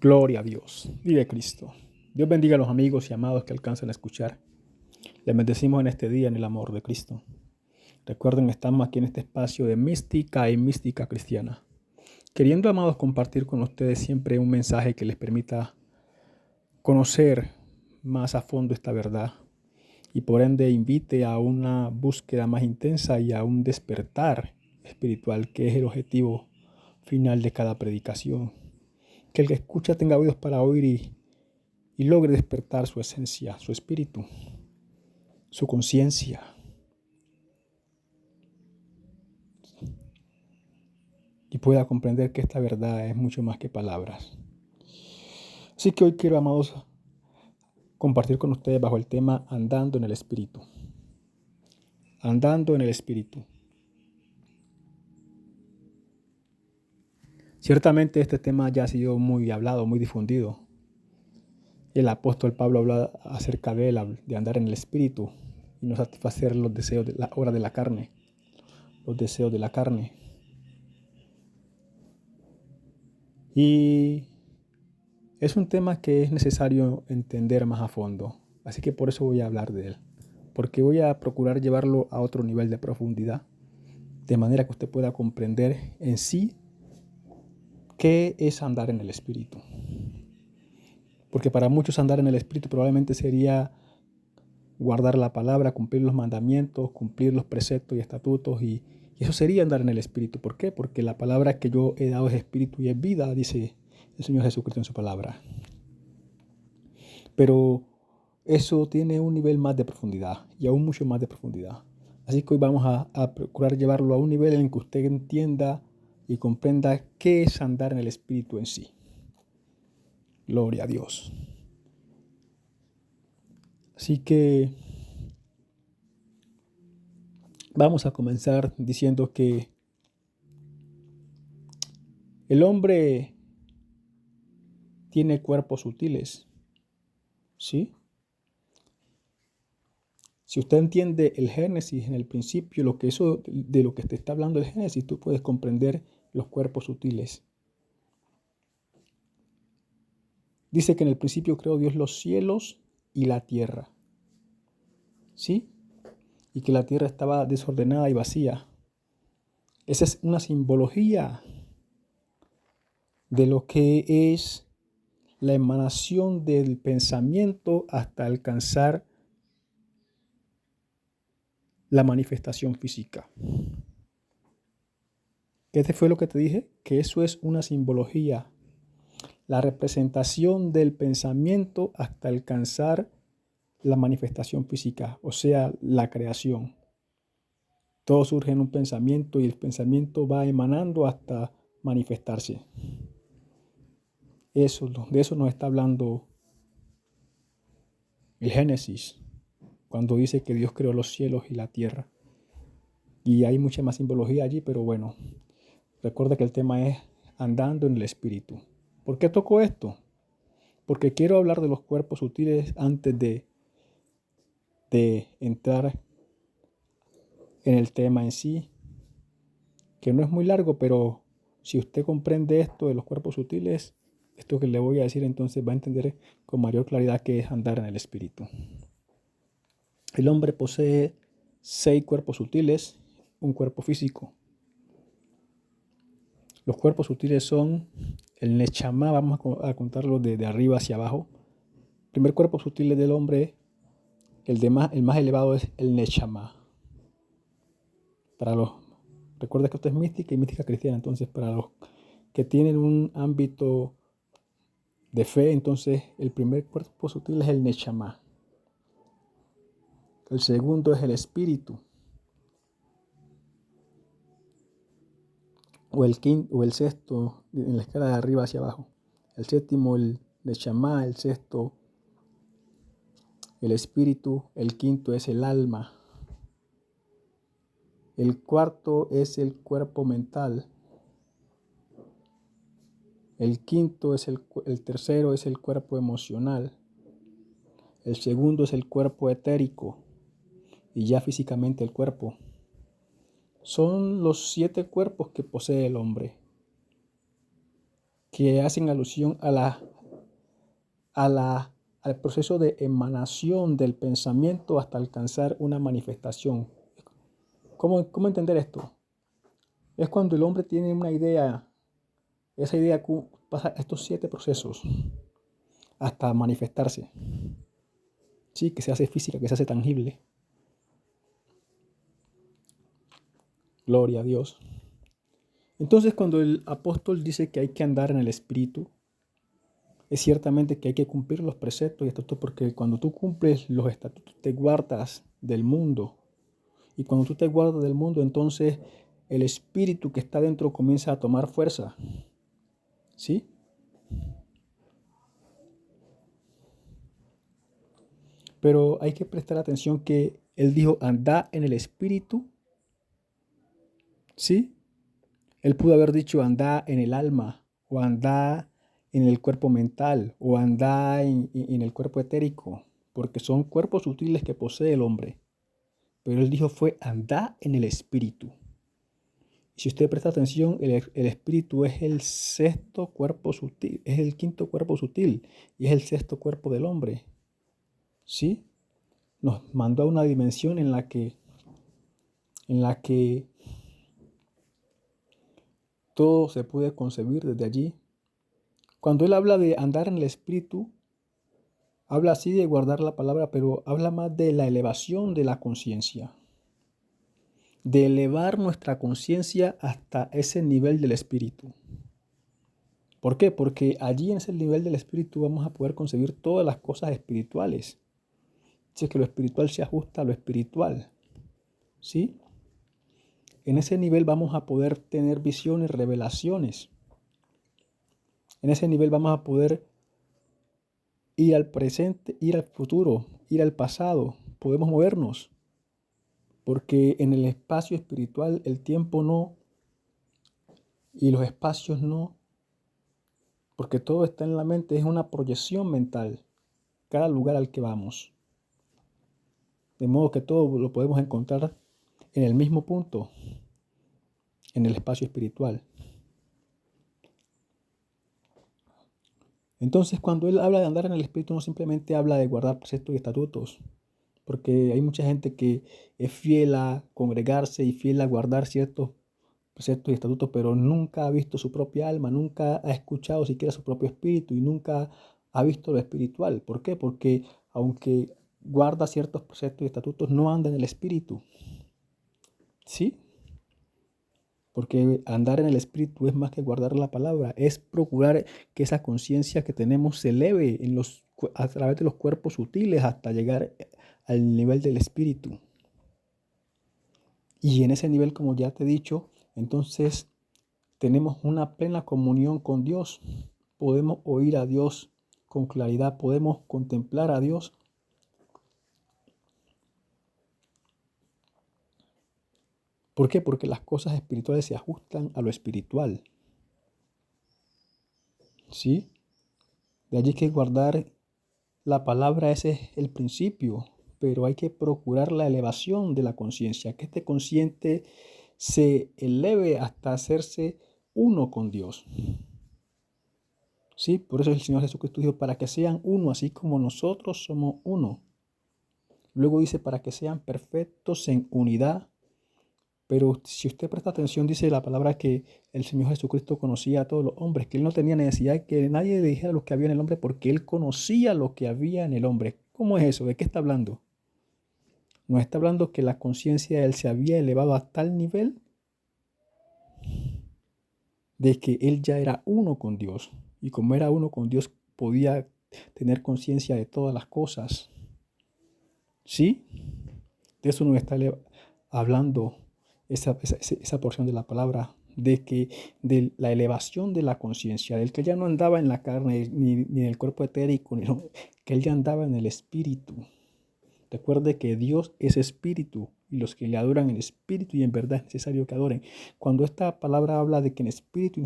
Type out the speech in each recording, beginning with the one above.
Gloria a Dios. Vive Cristo. Dios bendiga a los amigos y amados que alcanzan a escuchar. Les bendecimos en este día en el amor de Cristo. Recuerden, estamos aquí en este espacio de mística y mística cristiana. Queriendo, amados, compartir con ustedes siempre un mensaje que les permita conocer más a fondo esta verdad y por ende invite a una búsqueda más intensa y a un despertar espiritual, que es el objetivo final de cada predicación. Que el que escucha tenga oídos para oír y logre despertar su esencia, su espíritu, su conciencia. Y pueda comprender que esta verdad es mucho más que palabras. Así que hoy quiero, amados, compartir con ustedes bajo el tema Andando en el Espíritu. Andando en el Espíritu. Ciertamente este tema ya ha sido muy hablado, muy difundido. El apóstol Pablo habla acerca de él, de andar en el Espíritu y no satisfacer los deseos de la obra de la carne. Los deseos de la carne. Y es un tema que es necesario entender más a fondo. Así que por eso voy a hablar de él. Porque voy a procurar llevarlo a otro nivel de profundidad. De manera que usted pueda comprender en sí qué es andar en el Espíritu. Porque para muchos andar en el Espíritu probablemente sería guardar la palabra, cumplir los mandamientos, cumplir los preceptos y estatutos. Y eso sería andar en el Espíritu. ¿Por qué? Porque la palabra que yo he dado es Espíritu y es vida, dice el Señor Jesucristo en su palabra. Pero eso tiene un nivel más de profundidad y aún mucho más de profundidad. Así que hoy vamos a procurar llevarlo a un nivel en que usted entienda y comprenda qué es andar en el Espíritu en sí. Gloria a Dios. Así que vamos a comenzar diciendo que el hombre tiene cuerpos sutiles, ¿sí? Si usted entiende el Génesis en el principio, de lo que te está hablando el Génesis, tú puedes comprender los cuerpos sutiles. Dice que en el principio creó Dios los cielos y la tierra, ¿sí? Y que la tierra estaba desordenada y vacía. Esa es una simbología de lo que es la emanación del pensamiento hasta alcanzar la manifestación física. ¿Qué fue lo que te dije? Que eso es una simbología, la representación del pensamiento hasta alcanzar la manifestación física, o sea, la creación. Todo surge en un pensamiento y el pensamiento va emanando hasta manifestarse. De eso nos está hablando el Génesis, cuando dice que Dios creó los cielos y la tierra. Y hay mucha más simbología allí, pero bueno, recuerda que el tema es andando en el Espíritu. ¿Por qué toco esto? Porque quiero hablar de los cuerpos sutiles antes de entrar en el tema en sí, que no es muy largo, pero si usted comprende esto de los cuerpos sutiles, esto que le voy a decir entonces va a entender con mayor claridad qué es andar en el Espíritu. El hombre posee 6 cuerpos sutiles, un cuerpo físico. Los cuerpos sutiles son el Neshama, vamos a contarlo de arriba hacia abajo. El primer cuerpo sutil del hombre, el más elevado es el Neshama. Recuerda que esto es mística y mística cristiana, entonces para los que tienen un ámbito de fe, entonces el primer cuerpo sutil es el Neshama. El segundo es el espíritu. O el sexto, en la escala de arriba hacia abajo. El séptimo, el Neshama. El sexto, el espíritu. El quinto es el alma. El cuarto es el cuerpo mental. El quinto el tercero es el cuerpo emocional. El segundo es el cuerpo etérico. Y ya físicamente el cuerpo. Son los 7 cuerpos que posee el hombre, que hacen alusión al proceso de emanación del pensamiento hasta alcanzar una manifestación. ¿Cómo entender esto? Es cuando el hombre tiene una idea, esa idea pasa estos 7 procesos hasta manifestarse. Sí, que se hace física, que se hace tangible. Gloria a Dios. Entonces, cuando el apóstol dice que hay que andar en el Espíritu, es ciertamente que hay que cumplir los preceptos y estatutos, porque cuando tú cumples los estatutos te guardas del mundo. Y cuando tú te guardas del mundo, entonces el espíritu que está dentro comienza a tomar fuerza. ¿Sí? Pero hay que prestar atención que él dijo, anda en el espíritu. ¿Sí? Él pudo haber dicho, anda en el alma, o anda en el cuerpo mental, o anda en el cuerpo etérico, porque son cuerpos sutiles que posee el hombre. Pero él dijo fue, anda en el espíritu. Si usted presta atención, el espíritu es el sexto cuerpo sutil, es el quinto cuerpo sutil y es el sexto cuerpo del hombre. ¿Sí? Nos mandó a una dimensión en la que todo se puede concebir desde allí. Cuando él habla de andar en el espíritu, habla así de guardar la palabra, pero habla más de la elevación de la conciencia, de elevar nuestra conciencia hasta ese nivel del espíritu. ¿Por qué? Porque allí en ese nivel del espíritu vamos a poder concebir todas las cosas espirituales. Dice que lo espiritual se ajusta a lo espiritual. ¿Sí? En ese nivel vamos a poder tener visiones, revelaciones. En ese nivel vamos a poder ir al presente, ir al futuro, ir al pasado. Podemos movernos. Porque en el espacio espiritual el tiempo no y los espacios no. Porque todo está en la mente, es una proyección mental. Cada lugar al que vamos. De modo que todo lo podemos encontrar en el mismo punto, en el espacio espiritual. Entonces, cuando él habla de andar en el espíritu, no simplemente habla de guardar preceptos y estatutos, porque hay mucha gente que es fiel a congregarse y fiel a guardar ciertos preceptos y estatutos, pero nunca ha visto su propia alma, nunca ha escuchado siquiera su propio espíritu y nunca ha visto lo espiritual. ¿Por qué? Porque aunque guarda ciertos preceptos y estatutos, no anda en el espíritu. ¿Sí? Porque andar en el espíritu es más que guardar la palabra, es procurar que esa conciencia que tenemos se eleve a través de los cuerpos sutiles hasta llegar al nivel del espíritu. Y en ese nivel, como ya te he dicho, entonces tenemos una plena comunión con Dios. Podemos oír a Dios con claridad, podemos contemplar a Dios. ¿Por qué? Porque las cosas espirituales se ajustan a lo espiritual. ¿Sí? De allí que guardar la palabra, ese es el principio, pero hay que procurar la elevación de la conciencia, que este consciente se eleve hasta hacerse uno con Dios. ¿Sí? Por eso el Señor Jesucristo dijo, para que sean uno, así como nosotros somos uno. Luego dice, para que sean perfectos en unidad. Pero si usted presta atención, dice la palabra que el Señor Jesucristo conocía a todos los hombres, que Él no tenía necesidad de que nadie le dijera lo que había en el hombre, porque Él conocía lo que había en el hombre. ¿Cómo es eso? ¿De qué está hablando? Nos está hablando que la conciencia de Él se había elevado a tal nivel de que Él ya era uno con Dios. Y como era uno con Dios, podía tener conciencia de todas las cosas. ¿Sí? De eso nos está hablando esa porción de la palabra, de la elevación de la conciencia, del que ya no andaba en la carne, ni en el cuerpo etérico, que él ya andaba en el espíritu. Recuerde que Dios es espíritu y los que le adoran en espíritu y en verdad es necesario que adoren. Cuando esta palabra habla de que en espíritu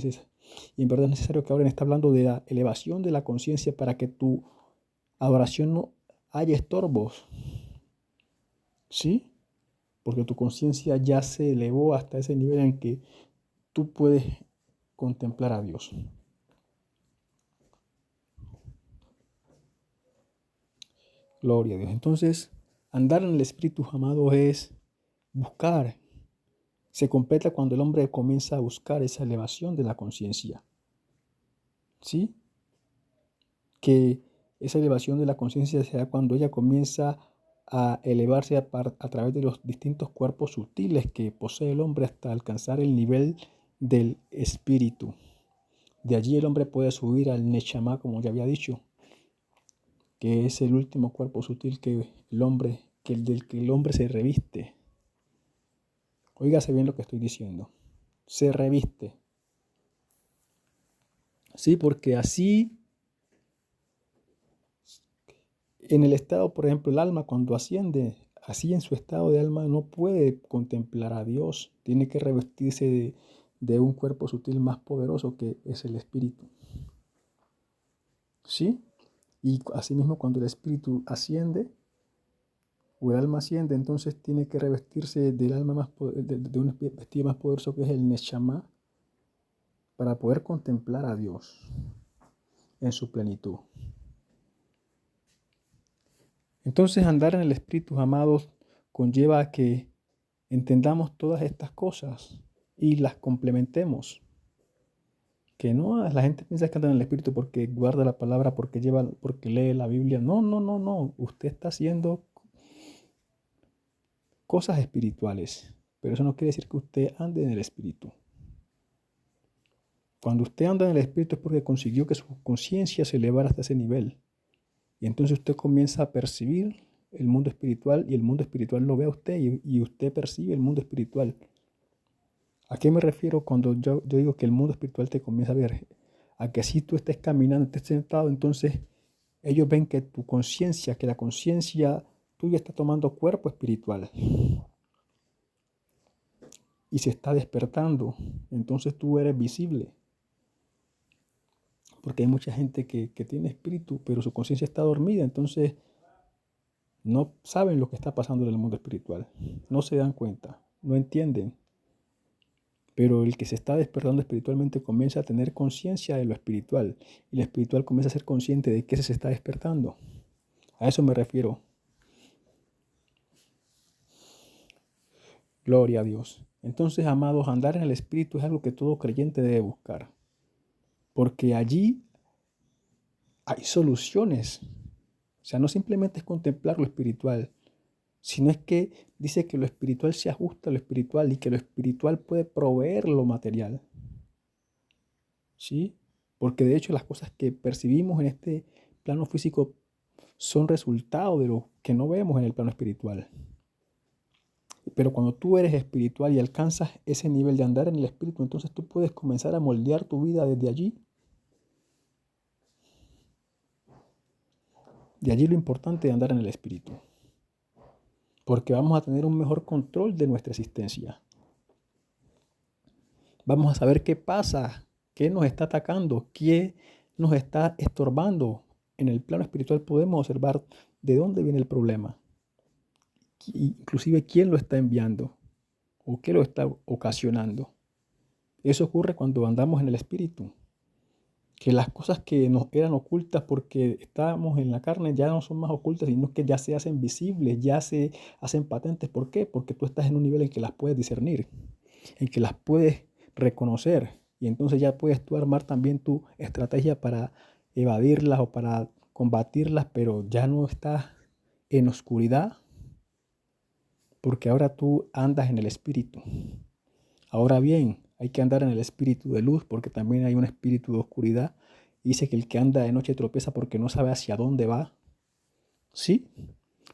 y en verdad es necesario que adoren, está hablando de la elevación de la conciencia para que tu adoración no haya estorbos. ¿Sí? Porque tu conciencia ya se elevó hasta ese nivel en que tú puedes contemplar a Dios. Gloria a Dios. Entonces, andar en el Espíritu, amados, es buscar. Se completa cuando el hombre comienza a buscar esa elevación de la conciencia. ¿Sí? Que esa elevación de la conciencia se da cuando ella comienza a elevarse a través de los distintos cuerpos sutiles que posee el hombre hasta alcanzar el nivel del espíritu. De allí el hombre puede subir al Neshama, como ya había dicho, que es el último cuerpo sutil del que el hombre se reviste. Óigase bien lo que estoy diciendo. Se reviste. Sí, porque así, en el estado, por ejemplo, el alma cuando asciende, así en su estado de alma no puede contemplar a Dios. Tiene que revestirse de un cuerpo sutil más poderoso que es el espíritu. ¿Sí? Y asimismo cuando el espíritu asciende, o el alma asciende, entonces tiene que revestirse del alma de un vestido más poderoso que es el Neshama, para poder contemplar a Dios en su plenitud. Entonces andar en el Espíritu, amados, conlleva a que entendamos todas estas cosas y las complementemos. Que no, la gente piensa que anda en el Espíritu porque guarda la palabra, porque lee la Biblia. No, no, no, no. Usted está haciendo cosas espirituales, pero eso no quiere decir que usted ande en el Espíritu. Cuando usted anda en el Espíritu es porque consiguió que su conciencia se elevara hasta ese nivel. Y entonces usted comienza a percibir el mundo espiritual y el mundo espiritual lo ve a usted y usted percibe el mundo espiritual. ¿A qué me refiero cuando yo digo que el mundo espiritual te comienza a ver? A que si tú estés caminando, estés sentado, entonces ellos ven que tu conciencia, que la conciencia tuya está tomando cuerpo espiritual y se está despertando. Entonces tú eres visible. Porque hay mucha gente que tiene espíritu, pero su conciencia está dormida, entonces no saben lo que está pasando en el mundo espiritual. No se dan cuenta, no entienden. Pero el que se está despertando espiritualmente comienza a tener conciencia de lo espiritual. Y lo espiritual comienza a ser consciente de que se está despertando. A eso me refiero. Gloria a Dios. Entonces, amados, andar en el espíritu es algo que todo creyente debe buscar. Porque allí hay soluciones. O sea, no simplemente es contemplar lo espiritual, sino es que dice que lo espiritual se ajusta a lo espiritual y que lo espiritual puede proveer lo material. ¿Sí? Porque de hecho las cosas que percibimos en este plano físico son resultado de lo que no vemos en el plano espiritual. Pero cuando tú eres espiritual y alcanzas ese nivel de andar en el espíritu, entonces tú puedes comenzar a moldear tu vida desde allí. De allí lo importante de andar en el espíritu. Porque vamos a tener un mejor control de nuestra existencia. Vamos a saber qué pasa, qué nos está atacando, qué nos está estorbando. En el plano espiritual podemos observar de dónde viene el problema, inclusive quién lo está enviando o qué lo está ocasionando. Eso ocurre cuando andamos en el espíritu, que las cosas que nos eran ocultas porque estábamos en la carne ya no son más ocultas, sino que ya se hacen visibles, ya se hacen patentes. ¿Por qué? Porque tú estás en un nivel en que las puedes discernir, en que las puedes reconocer, y entonces ya puedes tú armar también tu estrategia para evadirlas o para combatirlas, pero ya no estás en oscuridad, porque ahora tú andas en el espíritu. Ahora bien, hay que andar en el espíritu de luz, porque también hay un espíritu de oscuridad. Dice que el que anda de noche tropieza porque no sabe hacia dónde va. ¿Sí?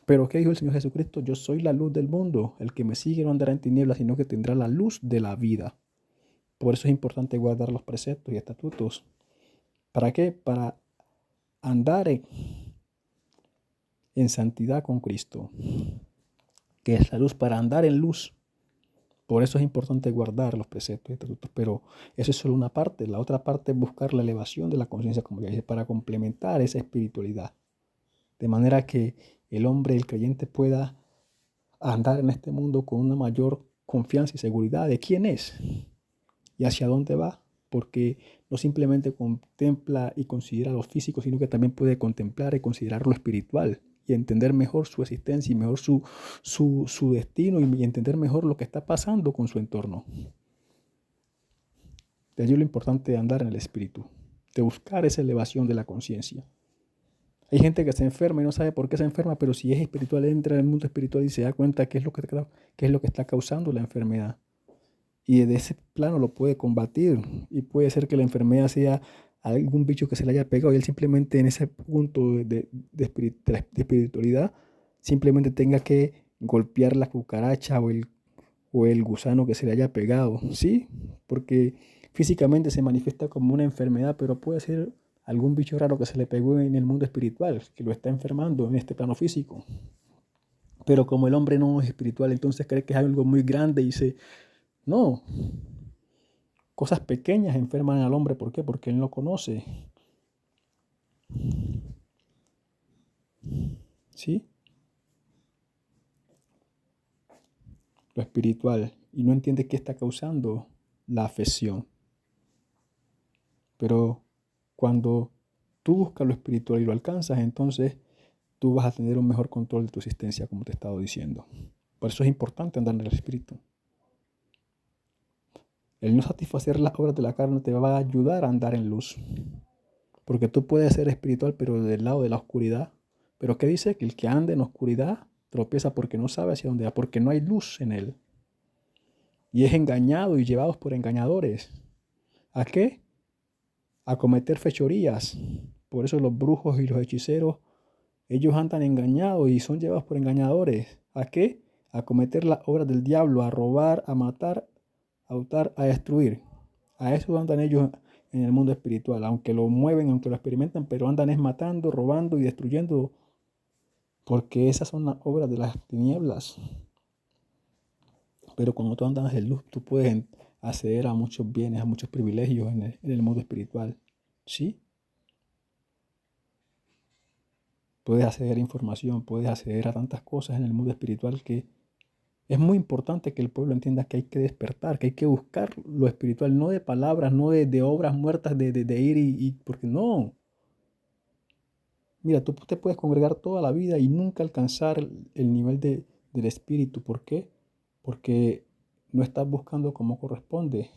Pero ¿qué dijo el Señor Jesucristo? Yo soy la luz del mundo. El que me sigue no andará en tinieblas, sino que tendrá la luz de la vida. Por eso es importante guardar los preceptos y estatutos. ¿Para qué? Para andar en santidad con Cristo, que es la luz, para andar en luz. Por eso es importante guardar los preceptos y estatutos, pero eso es solo una parte. La otra parte es buscar la elevación de la conciencia, como ya dije, para complementar esa espiritualidad. De manera que el hombre, el creyente, pueda andar en este mundo con una mayor confianza y seguridad de quién es y hacia dónde va, porque no simplemente contempla y considera lo físico, sino que también puede contemplar y considerar lo espiritual, y entender mejor su existencia y mejor su destino y entender mejor lo que está pasando con su entorno. De allí lo importante de andar en el espíritu, de buscar esa elevación de la conciencia. Hay gente que se enferma y no sabe por qué se enferma, pero si es espiritual, entra en el mundo espiritual y se da cuenta qué es lo que está causando la enfermedad. Y desde ese plano lo puede combatir. Y puede ser que la enfermedad sea algún bicho que se le haya pegado y él simplemente en ese punto de espiritualidad simplemente tenga que golpear la cucaracha o el gusano que se le haya pegado. ¿Sí? Porque físicamente se manifiesta como una enfermedad, pero puede ser algún bicho raro que se le pegó en el mundo espiritual, que lo está enfermando en este plano físico. Pero como el hombre no es espiritual, entonces cree que es algo muy grande y dice, no, cosas pequeñas enferman al hombre. ¿Por qué? Porque él no conoce. ¿Sí? Lo espiritual. Y no entiende qué está causando la afección. Pero cuando tú buscas lo espiritual y lo alcanzas, entonces tú vas a tener un mejor control de tu existencia, como te he estado diciendo. Por eso es importante andar en el espíritu. El no satisfacer las obras de la carne te va a ayudar a andar en luz. Porque tú puedes ser espiritual, pero del lado de la oscuridad. Pero ¿qué dice? Que el que anda en oscuridad tropieza porque no sabe hacia dónde va, porque no hay luz en él. Y es engañado y llevado por engañadores. ¿A qué? A cometer fechorías. Por eso los brujos y los hechiceros, ellos andan engañados y son llevados por engañadores. ¿A qué? A cometer las obras del diablo, a robar, a matar, a hurtar, a destruir. A eso andan ellos en el mundo espiritual, aunque lo mueven, aunque lo experimentan, pero andan es matando, robando y destruyendo, porque esas son las obras de las tinieblas. Pero cuando tú andas en luz, tú puedes acceder a muchos bienes, a muchos privilegios en el mundo espiritual. ¿Sí? Puedes acceder a información, puedes acceder a tantas cosas en el mundo espiritual que es muy importante que el pueblo entienda que hay que despertar, que hay que buscar lo espiritual, no de palabras, no de obras muertas, de ir porque no. Mira, tú te puedes congregar toda la vida y nunca alcanzar el nivel del espíritu. ¿Por qué? Porque no estás buscando como corresponde.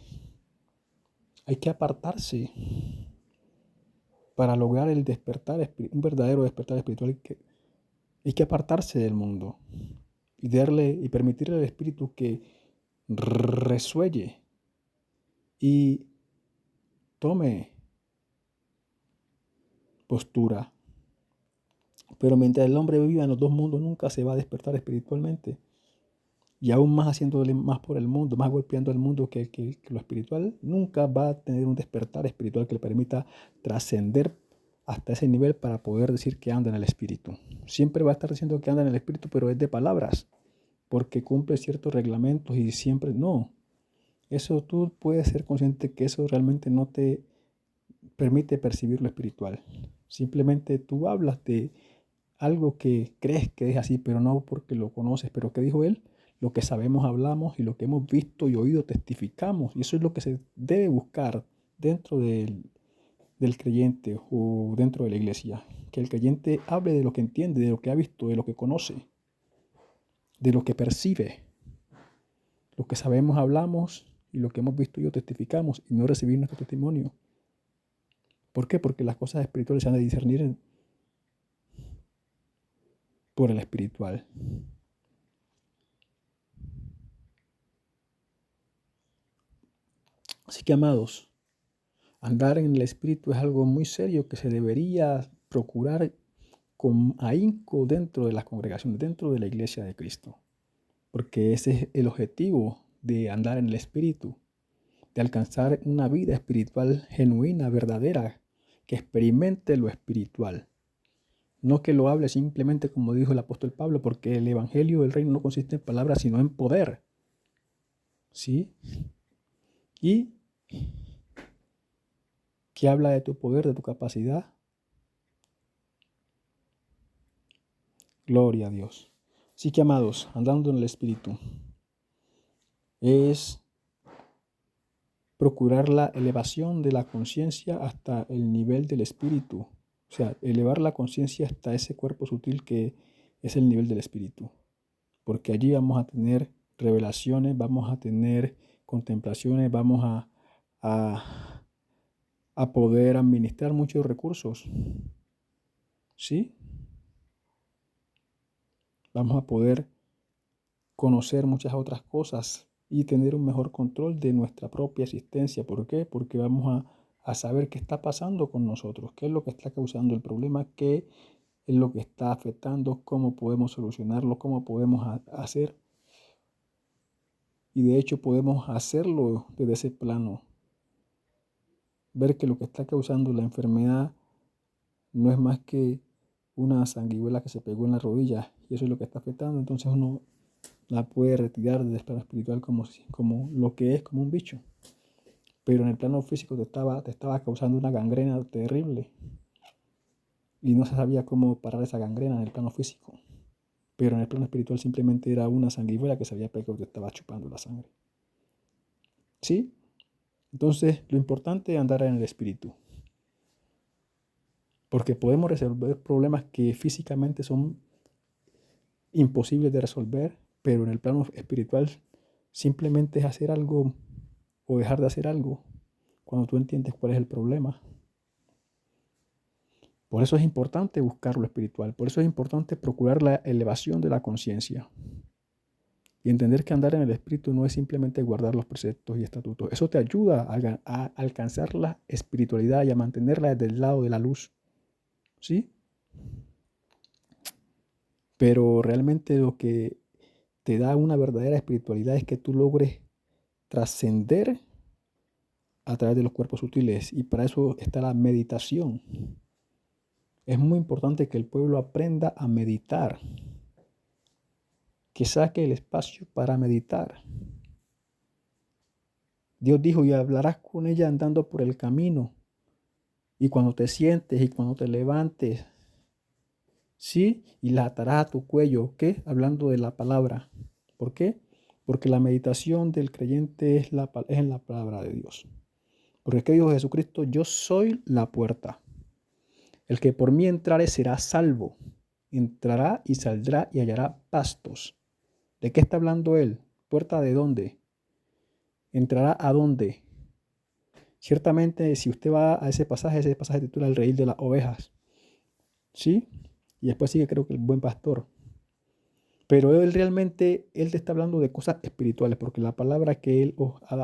Hay que apartarse para lograr el despertar, un verdadero despertar espiritual. Hay que apartarse del mundo y permitirle al espíritu que resuelle y tome postura. Pero mientras el hombre viva en los dos mundos, nunca se va a despertar espiritualmente. Y aún más haciéndole más por el mundo, más golpeando al mundo que lo espiritual, nunca va a tener un despertar espiritual que le permita trascender hasta ese nivel para poder decir que anda en el espíritu. Siempre va a estar diciendo que anda en el espíritu, pero es de palabras, porque cumple ciertos reglamentos y siempre no. Eso tú puedes ser consciente que eso realmente no te permite percibir lo espiritual. Simplemente tú hablas de algo que crees que es así, pero no porque lo conoces. Pero ¿qué dijo él? Lo que sabemos hablamos y lo que hemos visto y oído testificamos. Y eso es lo que se debe buscar dentro del creyente o dentro de la iglesia. Que el creyente hable de lo que entiende, de lo que ha visto, de lo que conoce, de lo que percibe. Lo que sabemos hablamos y lo que hemos visto y oído testificamos y no recibir nuestro testimonio. ¿Por qué? Porque las cosas espirituales se han de discernir por el espiritual. Así que, amados, andar en el espíritu es algo muy serio que se debería procurar con ahínco dentro de las congregaciones, dentro de la iglesia de Cristo. Porque ese es el objetivo de andar en el espíritu, de alcanzar una vida espiritual genuina, verdadera, que experimente lo espiritual. No que lo hable simplemente como dijo el apóstol Pablo, porque el evangelio del reino no consiste en palabras, sino en poder. ¿Sí? Y que habla de tu poder, de tu capacidad. Gloria a Dios. Así que, amados, andando en el espíritu es procurar la elevación de la conciencia hasta el nivel del espíritu. O sea, elevar la conciencia hasta ese cuerpo sutil que es el nivel del espíritu. Porque allí vamos a tener revelaciones, vamos a tener contemplaciones, vamos a, a poder administrar muchos recursos. ¿Sí? Vamos a poder conocer muchas otras cosas y tener un mejor control de nuestra propia existencia. ¿Por qué? Porque vamos a saber qué está pasando con nosotros, qué es lo que está causando el problema, qué es lo que está afectando, cómo podemos solucionarlo, cómo podemos hacer. Y de hecho podemos hacerlo desde ese plano. Ver que lo que está causando la enfermedad no es más que una sanguijuela que se pegó en la rodilla y eso es lo que está afectando. Entonces uno la puede retirar del plano espiritual como lo que es, como un bicho. Pero en el plano físico te estaba causando una gangrena terrible y no se sabía cómo parar esa gangrena en el plano físico. Pero en el plano espiritual simplemente era una sanguijuela que se había pegado y te estaba chupando la sangre. ¿Sí? Entonces lo importante es andar en el espíritu. Porque podemos resolver problemas que físicamente son imposibles de resolver, pero en el plano espiritual simplemente es hacer algo o dejar de hacer algo cuando tú entiendes cuál es el problema. Por eso es importante buscar lo espiritual, por eso es importante procurar la elevación de la conciencia y entender que andar en el espíritu no es simplemente guardar los preceptos y estatutos. Eso te ayuda a alcanzar la espiritualidad y a mantenerla desde el lado de la luz. ¿Sí? Pero realmente lo que te da una verdadera espiritualidad es que tú logres trascender a través de los cuerpos sutiles y para eso está la meditación. Es muy importante que el pueblo aprenda a meditar, que saque el espacio para meditar. Dios dijo, y hablarás con ella andando por el camino, y cuando te sientes y cuando te levantes, ¿sí? Y la atarás a tu cuello, ¿qué? Hablando de la palabra. ¿Por qué? Porque la meditación del creyente es en la palabra de Dios. Porque ¿qué dijo Jesucristo? Yo soy la puerta. El que por mí entrare será salvo. Entrará y saldrá y hallará pastos. ¿De qué está hablando él? ¿Puerta de dónde? ¿Entrará a dónde? Ciertamente, si usted va a ese pasaje titula El redil de las ovejas. ¿Sí? Y después sigue creo que el buen pastor. Pero él realmente, él te está hablando de cosas espirituales, porque la palabra que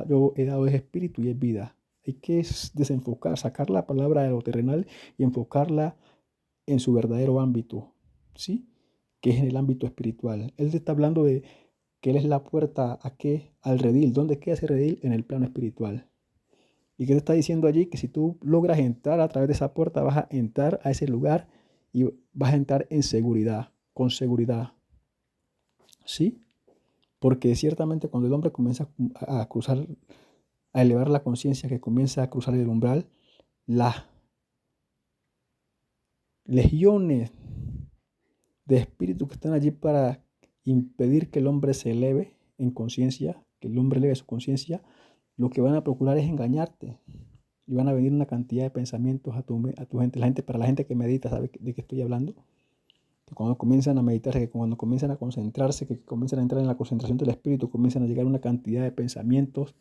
yo he dado es espíritu y es vida. Hay que desenfocar, sacar la palabra de lo terrenal y enfocarla en su verdadero ámbito, ¿sí? Que es en el ámbito espiritual. Él te está hablando de que Él es la puerta ¿a qué? Al redil. ¿Dónde queda ese redil? En el plano espiritual. ¿Y qué te está diciendo allí? Que si tú logras entrar a través de esa puerta, vas a entrar a ese lugar y vas a entrar en seguridad, con seguridad. ¿Sí? Porque ciertamente cuando el hombre comienza a cruzar, a elevar la conciencia, que comienza a cruzar el umbral, las legiones de espíritus que están allí para impedir que el hombre se eleve en conciencia, que el hombre eleve su conciencia, lo que van a procurar es engañarte. Y van a venir una cantidad de pensamientos a tu gente. Para la gente que medita, ¿sabe de qué estoy hablando? Que cuando comienzan a meditar, que cuando comienzan a concentrarse, que comienzan a entrar en la concentración del espíritu, comienzan a llegar una cantidad de pensamientos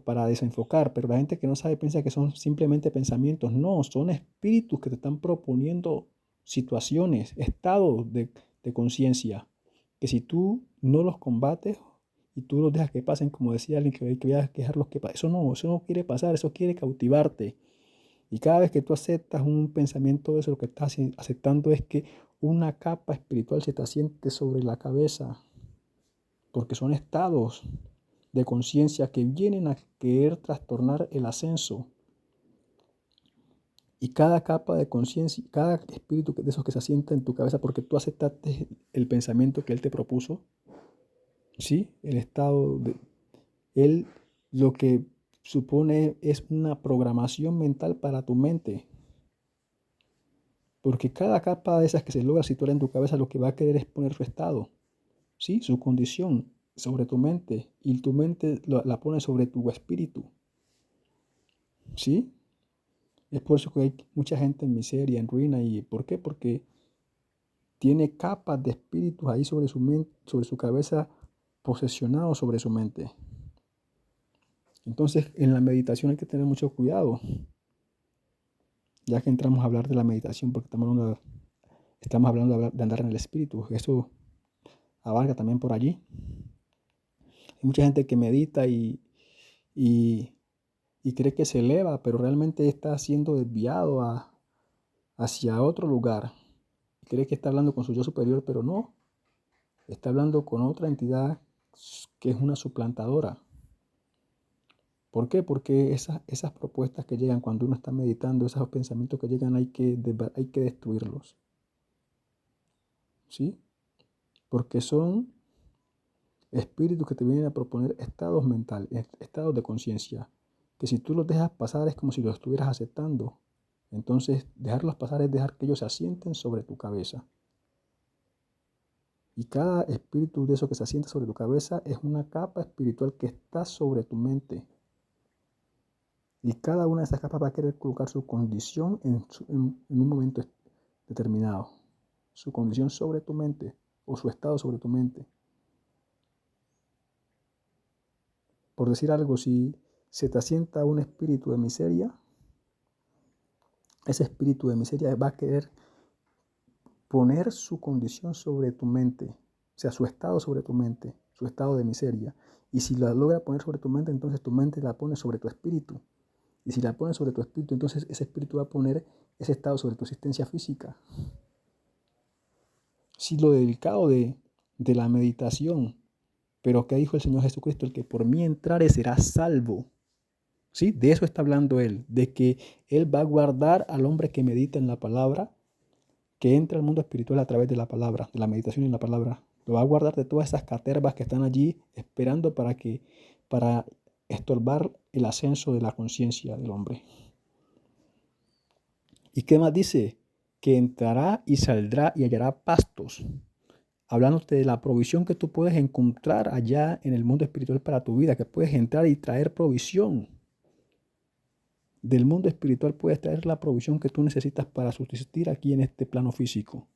para desenfocar. Pero la gente que no sabe piensa que son simplemente pensamientos. No, son espíritus que te están proponiendo situaciones, estados de conciencia, que si tú no los combates y tú los dejas que pasen, como decía alguien que voy a dejarlos que pasen, eso no quiere pasar, eso quiere cautivarte. Y cada vez que tú aceptas un pensamiento de eso, lo que estás aceptando es que una capa espiritual se te asiente sobre la cabeza, porque son estados de conciencia que vienen a querer trastornar el ascenso. Y cada capa de conciencia, cada espíritu de esos que se asienta en tu cabeza porque tú aceptaste el pensamiento que él te propuso, ¿sí? El estado de él lo que supone es una programación mental para tu mente. Porque cada capa de esas que se logra situar en tu cabeza lo que va a querer es poner su estado, ¿sí? Su condición sobre tu mente y tu mente la pone sobre tu espíritu, ¿sí? Es por eso que hay mucha gente en miseria, en ruina. ¿Y por qué? Porque tiene capas de espíritus ahí sobre su mente, sobre su cabeza, posesionados sobre su mente. Entonces, en la meditación hay que tener mucho cuidado, ya que entramos a hablar de la meditación, porque estamos hablando de andar en el espíritu. Eso abarca también por allí. Hay mucha gente que medita y, y cree que se eleva, pero realmente está siendo desviado hacia otro lugar. Cree que está hablando con su yo superior, pero no. Está hablando con otra entidad que es una suplantadora. ¿Por qué? Porque esas propuestas que llegan cuando uno está meditando, esos pensamientos que llegan, hay que destruirlos. ¿Sí? Porque son espíritus que te vienen a proponer estados mentales, estados de conciencia, que si tú los dejas pasar es como si los estuvieras aceptando. Entonces, dejarlos pasar es dejar que ellos se asienten sobre tu cabeza. Y cada espíritu de eso que se asienta sobre tu cabeza es una capa espiritual que está sobre tu mente. Y cada una de esas capas va a querer colocar su condición en un momento determinado. Su condición sobre tu mente o su estado sobre tu mente. Por decir algo, si se te asienta un espíritu de miseria, ese espíritu de miseria va a querer poner su condición sobre tu mente, o sea, su estado sobre tu mente, su estado de miseria. Y si la logra poner sobre tu mente, entonces tu mente la pone sobre tu espíritu. Y si la pone sobre tu espíritu, entonces ese espíritu va a poner ese estado sobre tu existencia física. Sí, lo delicado de la meditación. Pero ¿qué dijo el Señor Jesucristo? El que por mí entrare será salvo. ¿Sí? De eso está hablando Él, de que Él va a guardar al hombre que medita en la palabra, que entra al mundo espiritual a través de la palabra, de la meditación en la palabra. Lo va a guardar de todas esas catervas que están allí esperando para estorbar el ascenso de la conciencia del hombre. ¿Y qué más dice? Que entrará y saldrá y hallará pastos. Hablándote de la provisión que tú puedes encontrar allá en el mundo espiritual para tu vida, que puedes entrar y traer provisión. Del mundo espiritual puedes traer la provisión que tú necesitas para subsistir aquí en este plano físico.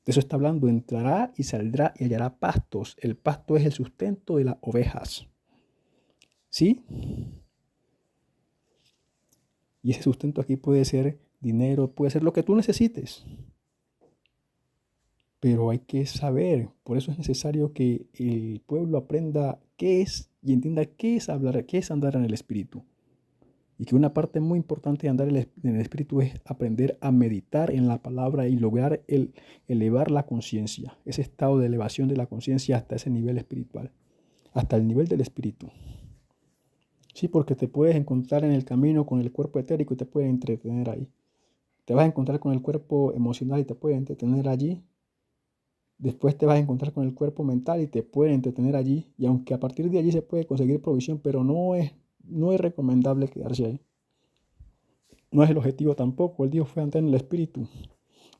De eso está hablando, entrará y saldrá y hallará pastos. El pasto es el sustento de las ovejas. ¿Sí? Y ese sustento aquí puede ser dinero, puede ser lo que tú necesites. Pero hay que saber, por eso es necesario que el pueblo aprenda qué es y entienda qué es hablar, qué es andar en el espíritu. Y que una parte muy importante de andar en el espíritu es aprender a meditar en la palabra y lograr elevar la conciencia, ese estado de elevación de la conciencia hasta ese nivel espiritual, hasta el nivel del espíritu. Sí, porque te puedes encontrar en el camino con el cuerpo etérico y te puedes entretener ahí. Te vas a encontrar con el cuerpo emocional y te puedes entretener allí. Después te vas a encontrar con el cuerpo mental y te puede entretener allí. Y aunque a partir de allí se puede conseguir provisión, pero no es recomendable quedarse ahí. No es el objetivo tampoco. El Dios fue andar en el espíritu.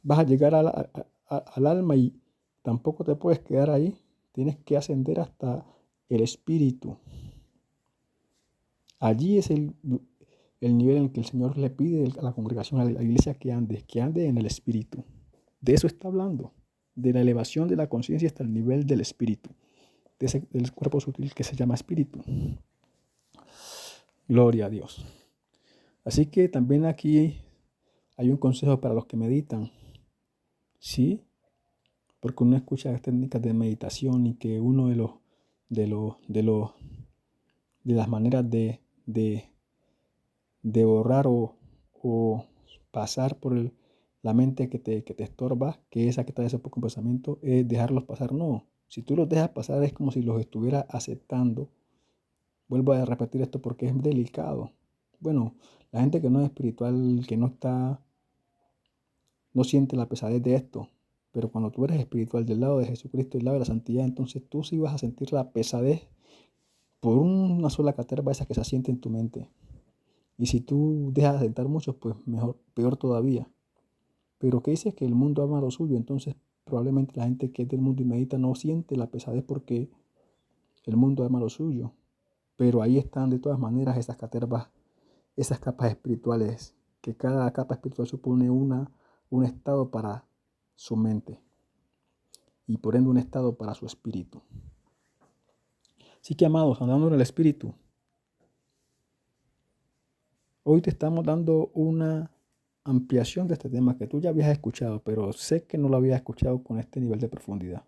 Vas a llegar al alma y tampoco te puedes quedar ahí. Tienes que ascender hasta el espíritu. Allí es el nivel en el que el Señor le pide a la congregación, a la iglesia que ande en el espíritu. De eso está hablando. De la elevación de la conciencia hasta el nivel del espíritu. Del cuerpo sutil que se llama espíritu. Gloria a Dios. Así que también aquí hay un consejo para los que meditan. ¿Sí? Porque uno escucha las técnicas de meditación y que uno de las maneras de borrar o pasar por la mente que te estorba, que esa que trae ese poco pensamiento, es dejarlos pasar. No, si tú los dejas pasar es como si los estuvieras aceptando. Vuelvo a repetir esto porque es delicado. Bueno, la gente que no es espiritual, que no siente la pesadez de esto. Pero cuando tú eres espiritual del lado de Jesucristo, del lado de la santidad, entonces tú sí vas a sentir la pesadez por una sola caterva esa que se asiente en tu mente. Y si tú dejas de sentar mucho, pues mejor, peor todavía. Pero ¿qué dice? Que el mundo ama lo suyo. Entonces probablemente la gente que es del mundo y medita no siente la pesadez porque el mundo ama lo suyo. Pero ahí están de todas maneras esas catervas, esas capas espirituales que cada capa espiritual supone un estado para su mente y por ende un estado para su espíritu. Así que, amados, andando en el espíritu, hoy te estamos dando una ampliación de este tema que tú ya habías escuchado, pero sé que no lo habías escuchado con este nivel de profundidad.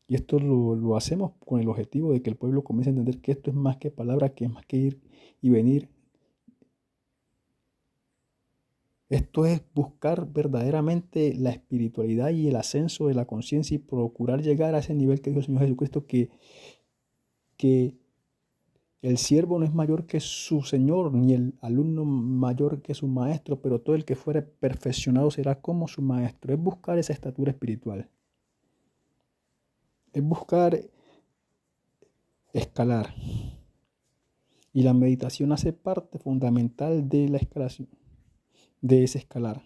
Y esto lo hacemos con el objetivo de que el pueblo comience a entender que esto es más que palabra, que es más que ir y venir. Esto es buscar verdaderamente la espiritualidad y el ascenso de la conciencia y procurar llegar a ese nivel que dijo el Señor Jesucristo, que el siervo no es mayor que su Señor, ni el alumno mayor que su maestro, pero todo el que fuere perfeccionado será como su maestro. Es buscar esa estatura espiritual. Es buscar escalar. Y la meditación hace parte fundamental de la escalación, de ese escalar,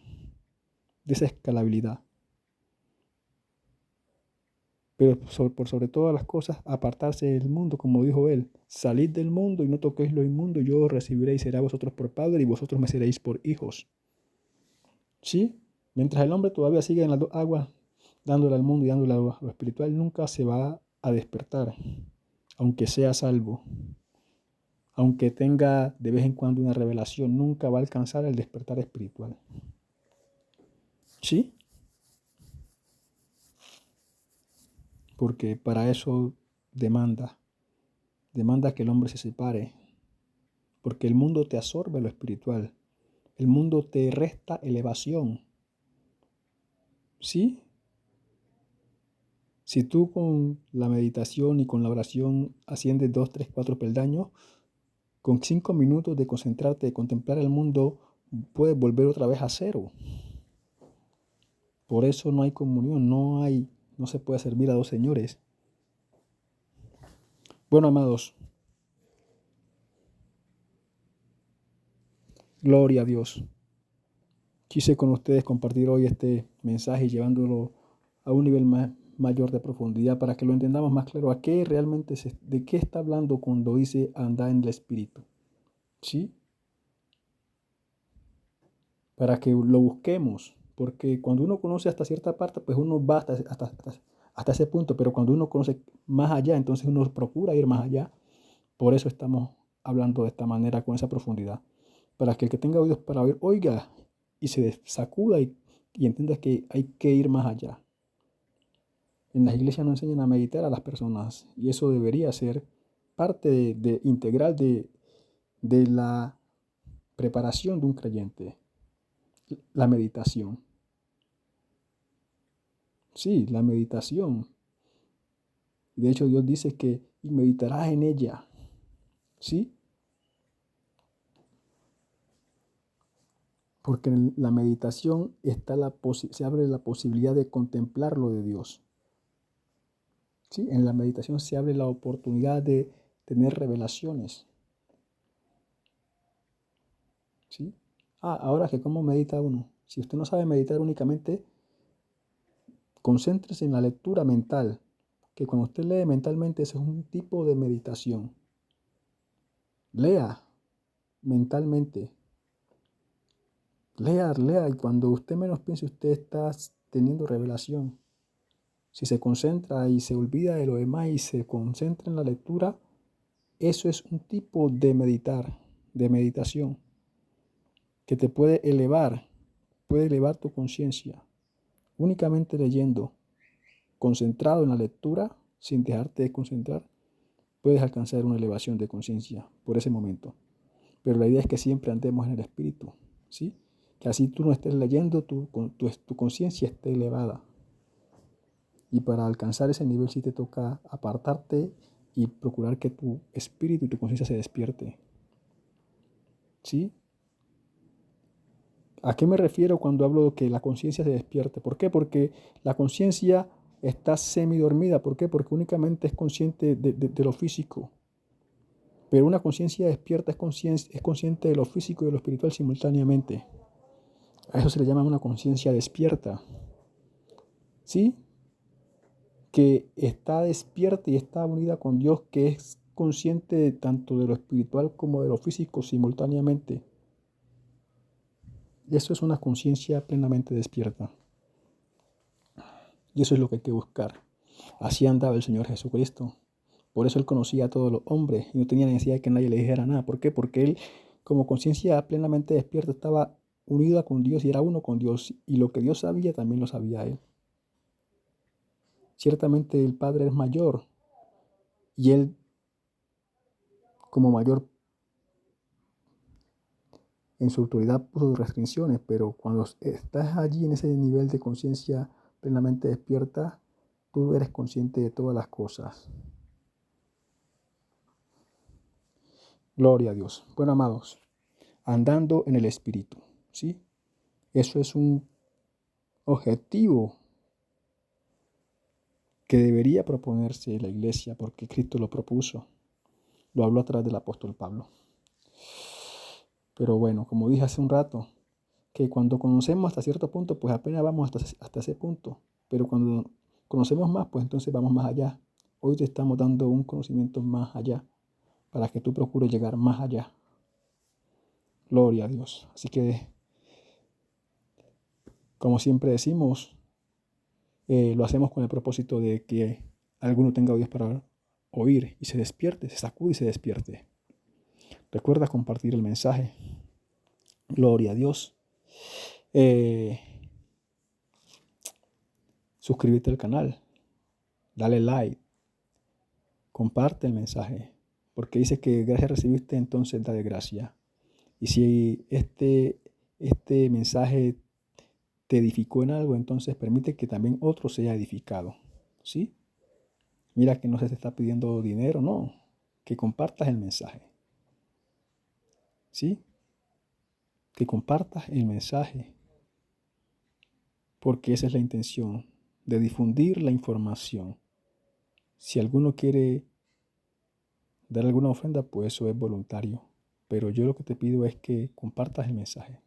de esa escalabilidad. Pero por sobre todas las cosas, apartarse del mundo, como dijo él. Salid del mundo y no toquéis lo inmundo, yo os recibiré y será vosotros por padre y vosotros me seréis por hijos. ¿Sí? Mientras el hombre todavía sigue en las dos aguas, dándole al mundo y dándole a lo espiritual, nunca se va a despertar, aunque sea salvo. Aunque tenga de vez en cuando una revelación, nunca va a alcanzar el despertar espiritual. ¿Sí? Porque para eso demanda que el hombre se separe, porque el mundo te absorbe lo espiritual, el mundo te resta elevación. ¿Sí? Si tú con la meditación y con la oración asciendes 2, 3, 4 peldaños, con 5 minutos de concentrarte, de contemplar el mundo, puedes volver otra vez a cero. Por eso no hay comunión, no se puede servir a dos señores. Bueno, amados, gloria a Dios. Quise con ustedes compartir hoy este mensaje y llevándolo a un nivel mayor de profundidad para que lo entendamos más claro a qué realmente de qué está hablando cuando dice andar en el Espíritu. ¿Sí? Para que lo busquemos, porque cuando uno conoce hasta cierta parte, pues uno va hasta ese punto, pero cuando uno conoce más allá, entonces uno procura ir más allá. Por eso estamos hablando de esta manera, con esa profundidad, para que el que tenga oídos para oír, oiga y se sacuda y entienda que hay que ir más allá. En las iglesias no enseñan a meditar a las personas y eso debería ser parte integral de la preparación de un creyente, la meditación. Sí, la meditación. De hecho, Dios dice que meditarás en ella. ¿Sí? Porque en la meditación se abre la posibilidad de contemplar lo de Dios. ¿Sí? En la meditación se abre la oportunidad de tener revelaciones. ¿Sí? Ahora que cómo medita uno. Si usted no sabe meditar únicamente, concéntrese en la lectura mental. Que cuando usted lee mentalmente, ese es un tipo de meditación. Lea mentalmente. Lea, y cuando usted menos piense, usted está teniendo revelación. Si se concentra y se olvida de lo demás y se concentra en la lectura, eso es un tipo de meditación, que te puede elevar tu conciencia. Únicamente leyendo, concentrado en la lectura, sin dejarte de concentrar, puedes alcanzar una elevación de conciencia por ese momento. Pero la idea es que siempre andemos en el espíritu, ¿sí? Que así tú no estés leyendo, tu conciencia esté elevada. Y para alcanzar ese nivel sí te toca apartarte y procurar que tu espíritu y tu conciencia se despierte. ¿Sí? ¿A qué me refiero cuando hablo de que la conciencia se despierte? ¿Por qué? Porque la conciencia está semidormida. ¿Por qué? Porque únicamente es consciente de lo físico. Pero una conciencia despierta es consciente de lo físico y de lo espiritual simultáneamente. A eso se le llama una conciencia despierta. ¿Sí? Que está despierta y está unida con Dios, que es consciente tanto de lo espiritual como de lo físico simultáneamente. Eso es una conciencia plenamente despierta. Y eso es lo que hay que buscar. Así andaba el Señor Jesucristo. Por eso Él conocía a todos los hombres y no tenía necesidad de que nadie le dijera nada. ¿Por qué? Porque Él, como conciencia plenamente despierta, estaba unido con Dios y era uno con Dios. Y lo que Dios sabía también lo sabía Él. Ciertamente el Padre es mayor y Él, como mayor en su autoridad, puso restricciones, pero cuando estás allí en ese nivel de conciencia plenamente despierta, tú eres consciente de todas las cosas. Gloria a Dios. Bueno, amados, andando en el Espíritu, ¿sí? Eso es un objetivo que debería proponerse la iglesia porque Cristo lo propuso. Lo habló a través del apóstol Pablo. Pero bueno, como dije hace un rato, que cuando conocemos hasta cierto punto, pues apenas vamos hasta ese punto. Pero cuando conocemos más, pues entonces vamos más allá. Hoy te estamos dando un conocimiento más allá para que tú procures llegar más allá. Gloria a Dios. Así que, como siempre decimos, lo hacemos con el propósito de que alguno tenga oídos para oír y se despierte, se sacude y se despierte. Recuerda compartir el mensaje. Gloria a Dios. Suscríbete al canal. Dale like. Comparte el mensaje. Porque dice que gracias recibiste, entonces dale gracia. Y si este mensaje te edificó en algo, entonces permite que también otro sea edificado. ¿Sí? Mira que no se te está pidiendo dinero, no. Que compartas el mensaje. ¿Sí? Que compartas el mensaje. Porque esa es la intención, de difundir la información. Si alguno quiere dar alguna ofrenda, pues eso es voluntario. Pero yo lo que te pido es que compartas el mensaje.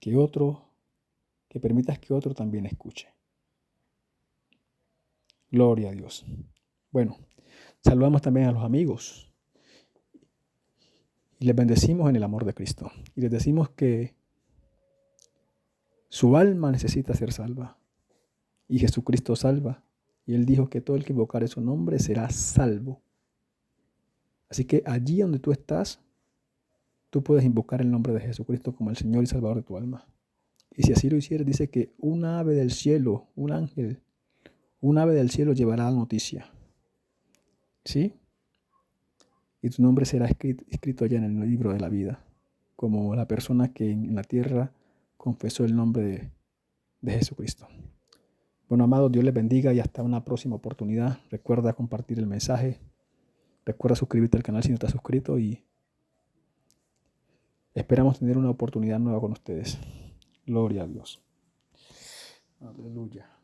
Que permitas que otro también escuche. Gloria a Dios. Bueno, saludamos también a los amigos y les bendecimos en el amor de Cristo. Y les decimos que su alma necesita ser salva. Y Jesucristo salva. Y Él dijo que todo el que invocare su nombre será salvo. Así que allí donde tú estás, tú puedes invocar el nombre de Jesucristo como el Señor y Salvador de tu alma. Y si así lo hicieres, dice que un ave del cielo, un ángel, un ave del cielo llevará la noticia. ¿Sí? Y tu nombre será escrito allá en el libro de la vida, como la persona que en la tierra confesó el nombre de Jesucristo. Bueno, amados, Dios les bendiga y hasta una próxima oportunidad. Recuerda compartir el mensaje. Recuerda suscribirte al canal si no estás suscrito y esperamos tener una oportunidad nueva con ustedes. Gloria a Dios. Aleluya.